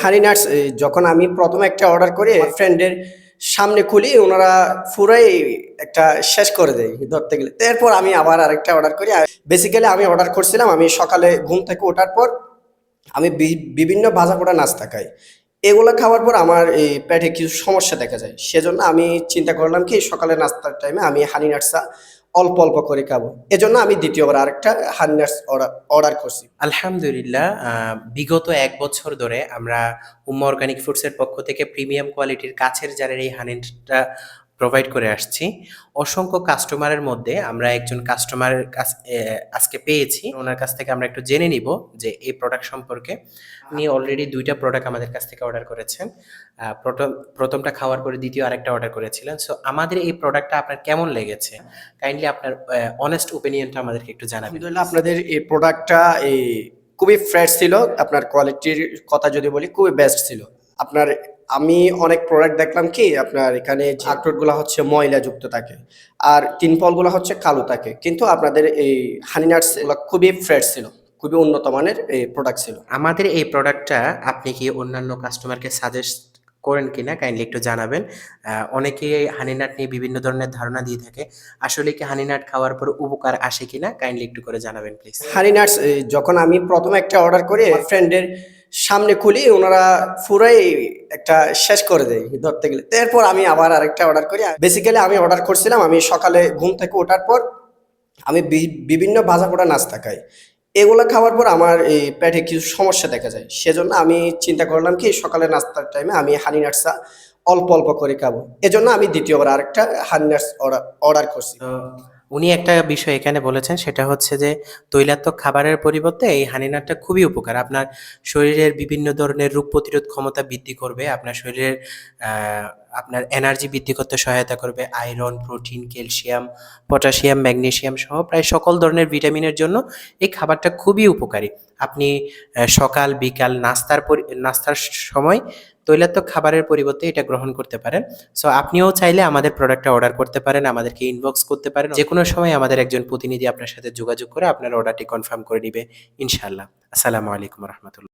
হানি nuts যখন আমি প্রথম একটা অর্ডার করি আমার ফ্রেন্ডের সামনে খুলি ওনারা পুরাই একটা শেষ করে দেয় ধরতে গেলে। এরপর আমি আবার আরেকটা অর্ডার করি। বেসিক্যালি আমি অর্ডার করছিলাম, আমি সকালে ঘুম থেকে ওঠার পর আমি বিভিন্ন ভাজা পোড়া নাস্তা খাই। এগুলো খাওয়ার পর আমার এই পেটে কিছু সমস্যা দেখা যায়। সেজন্য আমি চিন্তা করলাম কি সকালে নাস্তার টাইমে আমি হানি নাটসা অল্প অল্প করে খাবো। এজন্য আমি দ্বিতীয়বার আরেকটা হানি নাটস অর্ডার করছি। আলহামদুলিল্লাহ, বিগত ১ বছর ধরে আমরা উম্মা অর্গানিক ফুডসের পক্ষ থেকে প্রিমিয়াম কোয়ালিটির কাছের জারের এই হানিটা প্রোভাইড করে আসছি। অসংখ্য কাস্টমারের মধ্যে আমরা একজন কাস্টমারের আজকে পেয়েছি। ওনার কাছ থেকে আমরা একটু জেনে নিব যে এই প্রোডাক্ট সম্পর্কে। আপনি অলরেডি ২ টা প্রোডাক্ট আমাদের কাছ থেকে অর্ডার করেছেন। প্রথমটা খাওয়ার পরে দ্বিতীয় আরেকটা অর্ডার করেছিলেন। সো আমাদের এই প্রোডাক্টটা আপনার কেমন লেগেছে? কাইন্ডলি আপনার অনেস্ট ওপিনিয়নটা আমাদেরকে একটু জানাবেন। আলহামদুলিল্লাহ, আপনাদের এই প্রোডাক্টটা খুবই ফ্রেশ ছিল। আপনার কোয়ালিটির কথা যদি বলি খুবই বেস্ট ছিল। আপনার আমি অনেক প্রোডাক্ট দেখলাম কি আপনার এখানে যে আখরোটগুলো হচ্ছে ময়লা যুক্ত থাকে আর তিন ফলগুলো হচ্ছে কালো থাকে, কিন্তু আপনাদের এই হানি নাটস এগুলো খুবই ফ্রেশ ছিল, খুবই উন্নত মানের এই প্রোডাক্ট ছিল। আমাদের এই প্রোডাক্টটা আপনি কি অন্যান্য কাস্টমারকে সাজেস্ট করেন কিনা কাইন্ডলি একটু জানাবেন। অনেকেই হানি নাট নিয়ে বিভিন্ন ধরনের ধারণা দিয়ে থাকে। আসলে কি হানি নাট খাওয়ার পর উপকার আসে কিনা কাইন্ডলি একটু করে জানাবেন প্লিজ। হানি নাটস যখন আমি প্রথম একটা অর্ডার করি আমার ফ্রেন্ডের সামনে খুলি ওনারা পুরাই একটা শেষ করে দেয় ধরতে গেলে। এরপর আমি আবার আরেকটা অর্ডার করি। বেসিক্যালি আমি অর্ডার করছিলাম, আমি সকালে ঘুম থেকে ওঠার পর আমি বিভিন্ন ভাজা পোড়া নাস্তা খাই। এগুলো খাওয়ার পর আমার এই পেটে কিছু সমস্যা দেখা যায়। সেজন্য আমি চিন্তা করলাম কি সকালে নাস্তার টাইমে আমি হানি নাটসা অল্প অল্প করে খাবো। এজন্য আমি দ্বিতীয়বার আরেকটা হানি নাটস অর্ডার করছি। তো উনি একটা বিষয় এখানে বলেছেন, সেটা হচ্ছে যে তৈলাক্ত খাবারের পরিবর্তে এই হানি নাটটা খুবই উপকার। আপনার শরীরের বিভিন্ন ধরনের রোগ প্রতিরোধ ক্ষমতা বৃদ্ধি করবে। আপনার শরীরের আপনার এনার্জি বৃদ্ধি করতে সহায়তা করবে। Iron, protein, calcium, potassium, magnesium সহ প্রায় সকল ধরনের ভিটামিনের জন্য এই খাবারটা খুবই উপকারী। আপনি সকাল, বিকাল নাস্তার সময় তৈলাক্ত খাবারের পরিবর্তে এটা গ্রহণ করতে পারেন। সো আপনিও চাইলে আমাদের প্রোডাক্টটা অর্ডার করতে পারেন, আমাদেরকে ইনবক্স করতে পারেন। যেকোনো সময় আমাদের একজন প্রতিনিধি আপনার সাথে যোগাযোগ করে আপনার অর্ডারটি কনফার্ম করে নিবে ইনশাআল্লাহ। আসসালামু আলাইকুম ওয়া রাহমাতুল্লাহ।